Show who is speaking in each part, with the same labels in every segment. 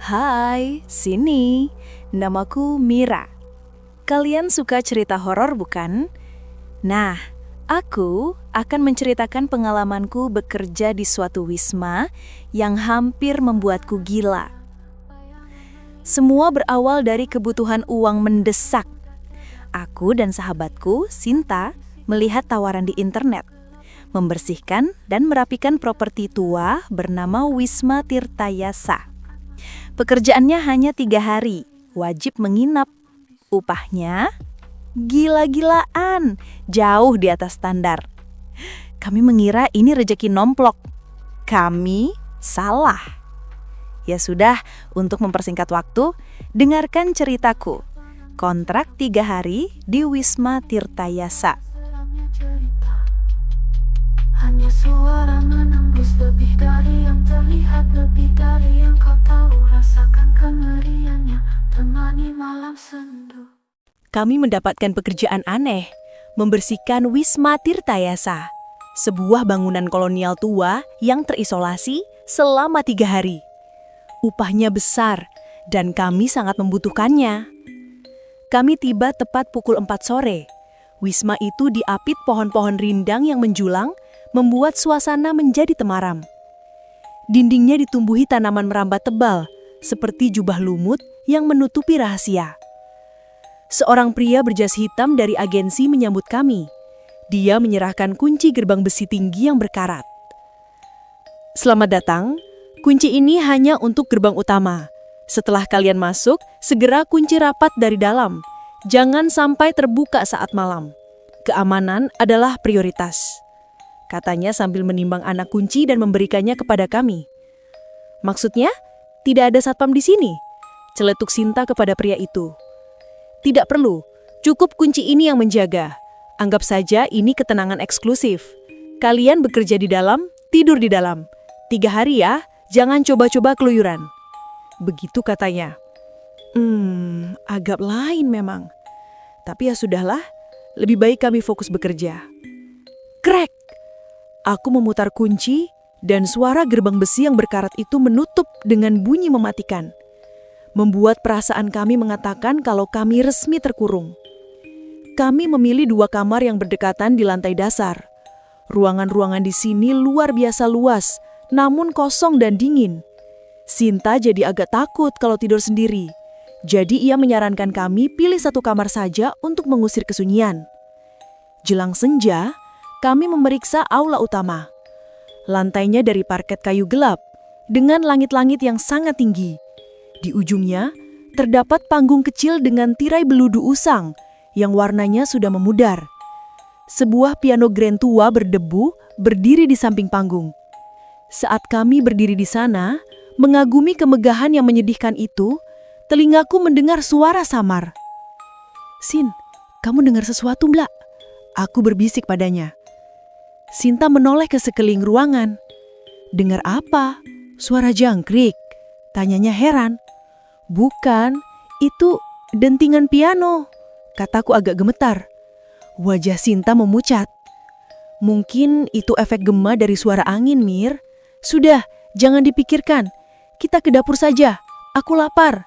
Speaker 1: Hai, sini. Namaku Mira. Kalian suka cerita horor bukan? Nah, aku akan menceritakan pengalamanku bekerja di suatu wisma yang hampir membuatku gila. Semua berawal dari kebutuhan uang mendesak. Aku dan sahabatku, Sinta, melihat tawaran di internet. Membersihkan dan merapikan properti tua bernama Wisma Tirtayasa. Pekerjaannya hanya 3 hari, wajib menginap. Upahnya gila-gilaan, jauh di atas standar. Kami mengira ini rejeki nomplok. Kami salah. Ya sudah, untuk mempersingkat waktu, dengarkan ceritaku. Kontrak 3 hari di Wisma Tirtayasa.
Speaker 2: Hanya suara menembus lebih dari yang terlihat, lebih dari yang kau tahu. Rasakan kengeriannya, temani malam sendu.
Speaker 1: Kami mendapatkan pekerjaan aneh, membersihkan Wisma Tirtayasa, sebuah bangunan kolonial tua yang terisolasi selama 3 hari. Upahnya besar dan kami sangat membutuhkannya. Kami tiba tepat pukul 4 sore. Wisma itu diapit pohon-pohon rindang yang menjulang, membuat suasana menjadi temaram. Dindingnya ditumbuhi tanaman merambat tebal, seperti jubah lumut yang menutupi rahasia. Seorang pria berjas hitam dari agensi menyambut kami. Dia menyerahkan kunci gerbang besi tinggi yang berkarat. Selamat datang, kunci ini hanya untuk gerbang utama. Setelah kalian masuk, segera kunci rapat dari dalam. Jangan sampai terbuka saat malam. Keamanan adalah prioritas, katanya sambil menimbang anak kunci dan memberikannya kepada kami. Maksudnya, tidak ada satpam di sini? Celetuk Sinta kepada pria itu. Tidak perlu, cukup kunci ini yang menjaga. Anggap saja ini ketenangan eksklusif. Kalian bekerja di dalam, tidur di dalam. 3 hari ya, jangan coba-coba keluyuran. Begitu katanya. Agak lain memang. Tapi ya sudahlah, lebih baik kami fokus bekerja. Krek! Aku memutar kunci dan suara gerbang besi yang berkarat itu menutup dengan bunyi mematikan. Membuat perasaan kami mengatakan kalau kami resmi terkurung. Kami memilih 2 kamar yang berdekatan di lantai dasar. Ruangan-ruangan di sini luar biasa luas, namun kosong dan dingin. Sinta jadi agak takut kalau tidur sendiri. Jadi ia menyarankan kami pilih 1 kamar saja untuk mengusir kesunyian. Jelang senja, kami memeriksa aula utama. Lantainya dari parket kayu gelap, dengan langit-langit yang sangat tinggi. Di ujungnya, terdapat panggung kecil dengan tirai beludu usang, yang warnanya sudah memudar. Sebuah piano grand tua berdebu berdiri di samping panggung. Saat kami berdiri di sana, mengagumi kemegahan yang menyedihkan itu, telingaku mendengar suara samar. "Sin, kamu dengar sesuatu, Mbak?" Aku berbisik padanya. Sinta menoleh ke sekeliling ruangan. "Dengar apa? Suara jangkrik?" Tanyanya heran. "Bukan, itu dentingan piano," kataku agak gemetar. Wajah Sinta memucat. "Mungkin itu efek gema dari suara angin, Mir. Sudah, jangan dipikirkan. Kita ke dapur saja. Aku lapar,"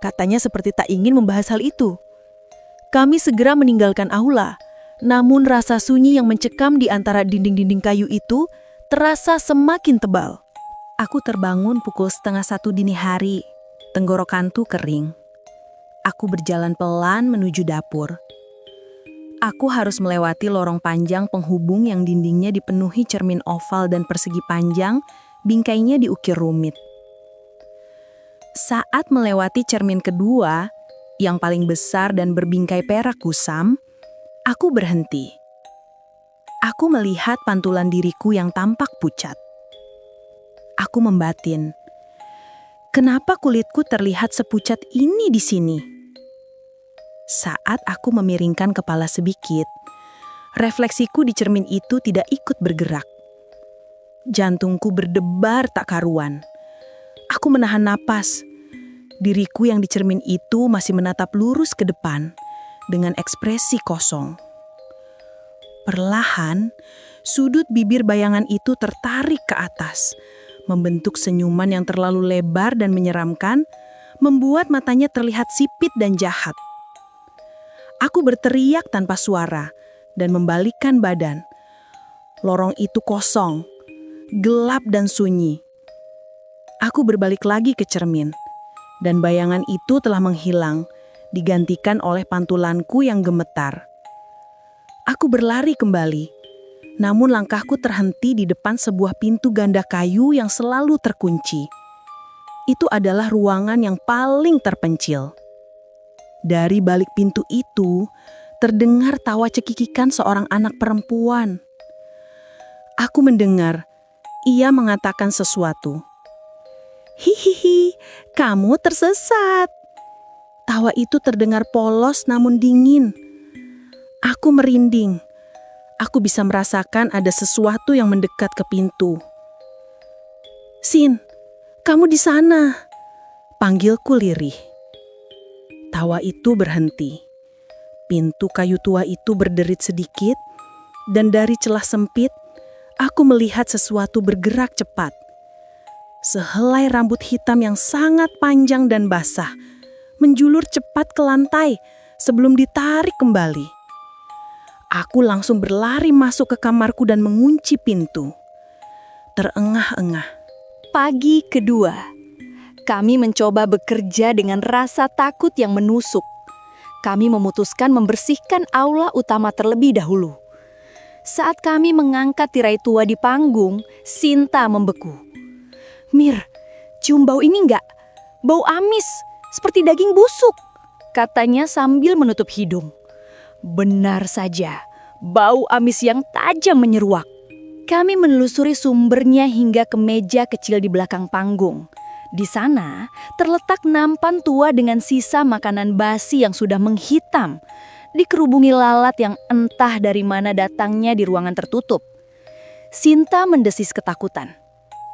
Speaker 1: katanya seperti tak ingin membahas hal itu. Kami segera meninggalkan aula. Namun rasa sunyi yang mencekam di antara dinding-dinding kayu itu terasa semakin tebal. Aku terbangun pukul 12:30 dini hari. Tenggorokanku kering. Aku berjalan pelan menuju dapur. Aku harus melewati lorong panjang penghubung yang dindingnya dipenuhi cermin oval dan persegi panjang, bingkainya diukir rumit. Saat melewati cermin kedua, yang paling besar dan berbingkai perak kusam, aku berhenti. Aku melihat pantulan diriku yang tampak pucat. Aku membatin, kenapa kulitku terlihat sepucat ini di sini? Saat aku memiringkan kepala sedikit, refleksiku di cermin itu tidak ikut bergerak. Jantungku berdebar tak karuan. Aku menahan napas. Diriku yang di cermin itu masih menatap lurus ke depan dengan ekspresi kosong. Perlahan, sudut bibir bayangan itu tertarik ke atas, membentuk senyuman yang terlalu lebar dan menyeramkan, membuat matanya terlihat sipit dan jahat. Aku berteriak tanpa suara dan membalikkan badan. Lorong itu kosong, gelap dan sunyi. Aku berbalik lagi ke cermin, dan bayangan itu telah menghilang, digantikan oleh pantulanku yang gemetar. Aku berlari kembali, namun langkahku terhenti di depan sebuah pintu ganda kayu yang selalu terkunci. Itu adalah ruangan yang paling terpencil. Dari balik pintu itu, terdengar tawa cekikikan seorang anak perempuan. Aku mendengar, ia mengatakan sesuatu. "Hihihi, kamu tersesat." Tawa itu terdengar polos namun dingin. Aku merinding. Aku bisa merasakan ada sesuatu yang mendekat ke pintu. "Sin, kamu di sana," panggilku lirih. Tawa itu berhenti. Pintu kayu tua itu berderit sedikit, dan dari celah sempit, aku melihat sesuatu bergerak cepat. Sehelai rambut hitam yang sangat panjang dan basah, menjulur cepat ke lantai sebelum ditarik kembali. Aku langsung berlari masuk ke kamarku dan mengunci pintu. Terengah-engah.
Speaker 3: Pagi kedua, kami mencoba bekerja dengan rasa takut yang menusuk. Kami memutuskan membersihkan aula utama terlebih dahulu. Saat kami mengangkat tirai tua di panggung, Sinta membeku. "Mir, cium bau ini enggak? Bau amis, seperti daging busuk," katanya sambil menutup hidung. Benar saja, bau amis yang tajam menyeruak. Kami menelusuri sumbernya hingga ke meja kecil di belakang panggung. Di sana terletak nampan tua dengan sisa makanan basi yang sudah menghitam, dikerubungi lalat yang entah dari mana datangnya di ruangan tertutup. Sinta mendesis ketakutan.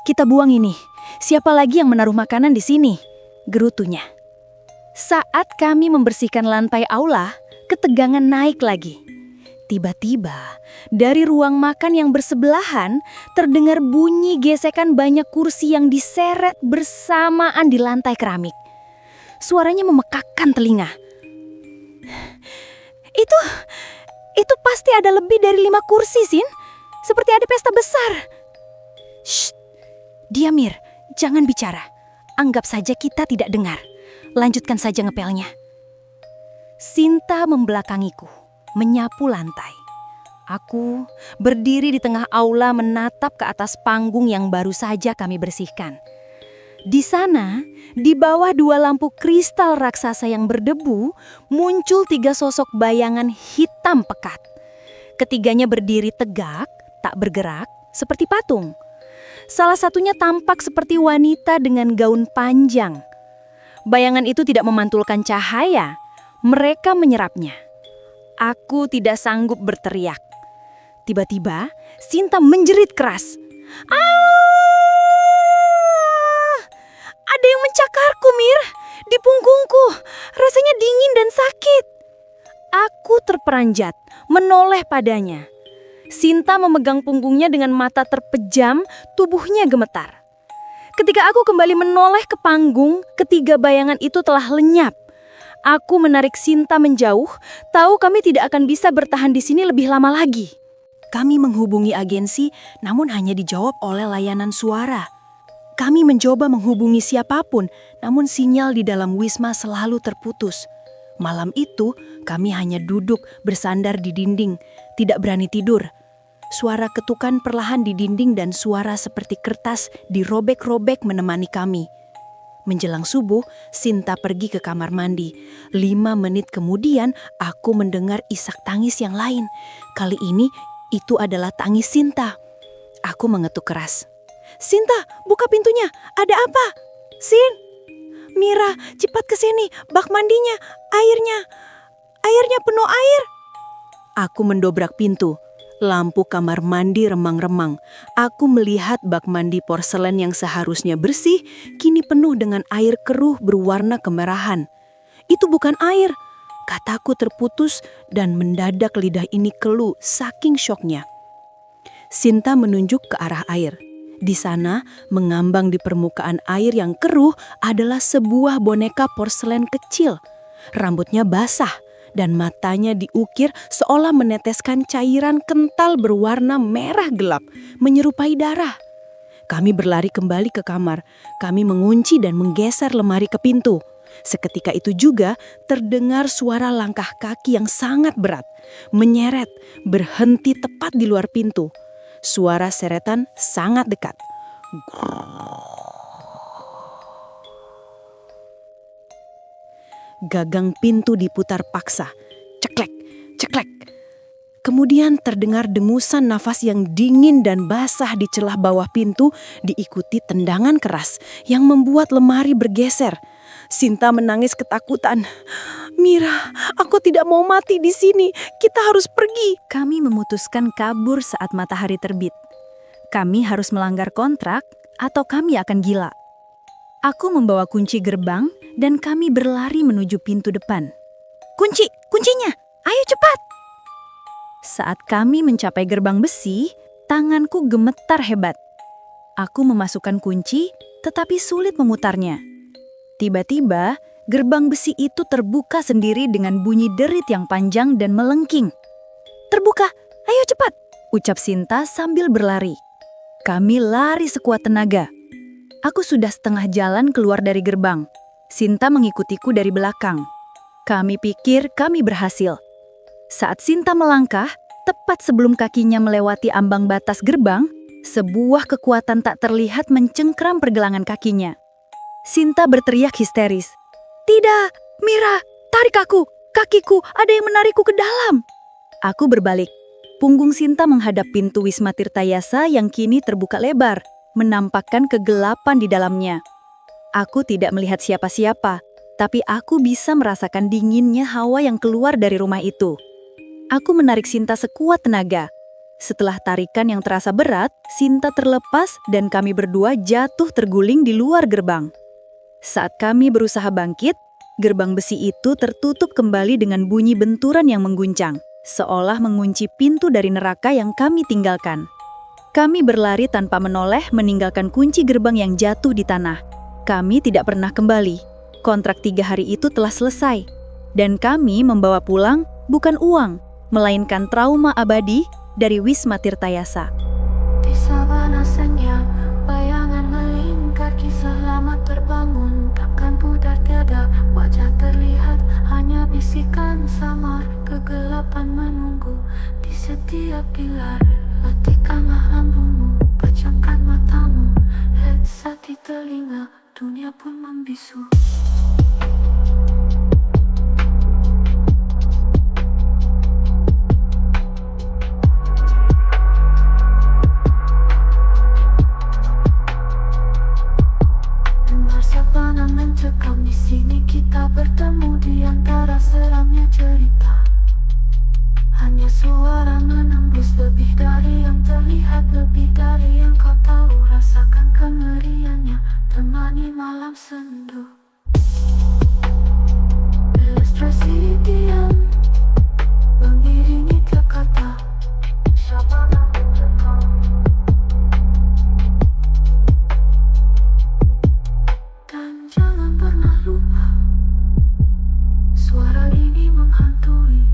Speaker 3: "Kita buang ini. Siapa lagi yang menaruh makanan di sini?" gerutunya. Saat kami membersihkan lantai aula, ketegangan naik lagi. Tiba-tiba, dari ruang makan yang bersebelahan, terdengar bunyi gesekan banyak kursi yang diseret bersamaan di lantai keramik. Suaranya memekakkan telinga. Itu pasti ada lebih dari 5 kursi, Sin. Seperti ada pesta besar. Shh, diam Mir, jangan bicara. Anggap saja kita tidak dengar. Lanjutkan saja ngepelnya. Sinta membelakangiku, menyapu lantai. Aku berdiri di tengah aula menatap ke atas panggung yang baru saja kami bersihkan. Di sana, di bawah 2 lampu kristal raksasa yang berdebu, muncul 3 sosok bayangan hitam pekat. Ketiganya berdiri tegak, tak bergerak, seperti patung. Salah satunya tampak seperti wanita dengan gaun panjang. Bayangan itu tidak memantulkan cahaya. Mereka menyerapnya. Aku tidak sanggup berteriak. Tiba-tiba, Sinta menjerit keras. "Ah! Ada yang mencakarku, Mir. Di punggungku. Rasanya dingin dan sakit." Aku terperanjat, menoleh padanya. Sinta memegang punggungnya dengan mata terpejam, tubuhnya gemetar. Ketika aku kembali menoleh ke panggung, 3 bayangan itu telah lenyap. Aku menarik Sinta menjauh, tahu kami tidak akan bisa bertahan di sini lebih lama lagi. Kami menghubungi agensi, namun hanya dijawab oleh layanan suara. Kami mencoba menghubungi siapapun, namun sinyal di dalam Wisma selalu terputus. Malam itu, kami hanya duduk bersandar di dinding, tidak berani tidur. Suara ketukan perlahan di dinding dan suara seperti kertas dirobek-robek menemani kami. Menjelang subuh, Sinta pergi ke kamar mandi. 5 menit kemudian, aku mendengar isak tangis yang lain. Kali ini, itu adalah tangis Sinta. Aku mengetuk keras. "Sinta, buka pintunya. Ada apa?" "Sin, Mira, cepat ke sini. Bak mandinya, airnya penuh air." Aku mendobrak pintu. Lampu kamar mandi remang-remang. Aku melihat bak mandi porselen yang seharusnya bersih, kini penuh dengan air keruh berwarna kemerahan. "Itu bukan air," kataku terputus dan mendadak lidah ini keluh saking syoknya. Sinta menunjuk ke arah air.
Speaker 1: Di sana, mengambang di permukaan air yang keruh adalah sebuah boneka porselen kecil. Rambutnya basah dan matanya diukir seolah meneteskan cairan kental berwarna merah gelap, menyerupai darah. Kami berlari kembali ke kamar. Kami mengunci dan menggeser lemari ke pintu. Seketika itu juga terdengar suara langkah kaki yang sangat berat, menyeret, berhenti tepat di luar pintu. Suara seretan sangat dekat. Gagang pintu diputar paksa. Ceklek, ceklek. Kemudian terdengar dengusan nafas yang dingin dan basah di celah bawah pintu, diikuti tendangan keras yang membuat lemari bergeser. Sinta menangis ketakutan. "Mira, aku tidak mau mati di sini. Kita harus pergi."
Speaker 3: Kami memutuskan kabur saat matahari terbit. Kami harus melanggar kontrak atau kami akan gila. Aku membawa kunci gerbang dan kami berlari menuju pintu depan. Kuncinya! Ayo cepat! Saat kami mencapai gerbang besi, tanganku gemetar hebat. Aku memasukkan kunci, tetapi sulit memutarnya. Tiba-tiba, gerbang besi itu terbuka sendiri dengan bunyi derit yang panjang dan melengking. "Terbuka! Ayo cepat!" ucap Sinta sambil berlari. Kami lari sekuat tenaga. Aku sudah setengah jalan keluar dari gerbang. Sinta mengikutiku dari belakang. Kami pikir kami berhasil. Saat Sinta melangkah, tepat sebelum kakinya melewati ambang batas gerbang, sebuah kekuatan tak terlihat mencengkram pergelangan kakinya. Sinta berteriak histeris. "Tidak, Mira, tarik aku! Kakiku, ada yang menarikku ke dalam!" Aku berbalik. Punggung Sinta menghadap pintu Wisma Tirtayasa yang kini terbuka lebar, menampakkan kegelapan di dalamnya. Aku tidak melihat siapa-siapa, tapi aku bisa merasakan dinginnya hawa yang keluar dari rumah itu. Aku menarik Sinta sekuat tenaga. Setelah tarikan yang terasa berat, Sinta terlepas dan kami berdua jatuh terguling di luar gerbang. Saat kami berusaha bangkit, gerbang besi itu tertutup kembali dengan bunyi benturan yang mengguncang, seolah mengunci pintu dari neraka yang kami tinggalkan. Kami berlari tanpa menoleh meninggalkan kunci gerbang yang jatuh di tanah. Kami tidak pernah kembali. Kontrak 3 hari itu telah selesai. Dan kami membawa pulang bukan uang, melainkan trauma abadi dari Wisma Tirtayasa.
Speaker 2: Di sabana senja, bayangan melingkar, kisah lama terbangun, takkan pudar tiada wajah terlihat, hanya bisikan samar, kegelapan menunggu di setiap pilar. Matikanlah lampumu, pejamkan matamu, headset di telinga, dunia pun membisu. Dengar sabana mencekam, di sini kita bertemu di antara seramnya cerita. Hanya suara menembus, lebih dari yang terlihat, lebih dari yang kau tahu. Rasakan kengeriannya, temani malam sendu. Ilustrasi diam, mengiringi tiap kata. Sabana mencekam. Dan jangan pernah lupa, suara ini menghantui.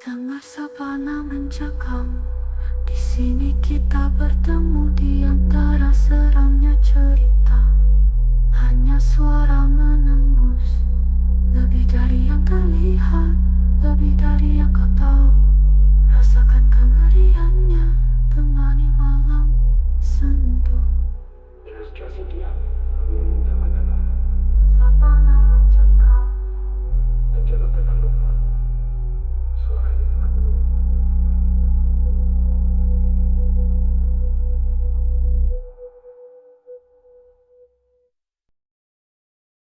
Speaker 2: Dengar sabana mencekam, di sini kita bertemu di antara seramnya cerita. Hanya suara menembus, lebih dari yang terlihat, lebih dari yang kau tahu. Rasakan kengeriannya, temani malam.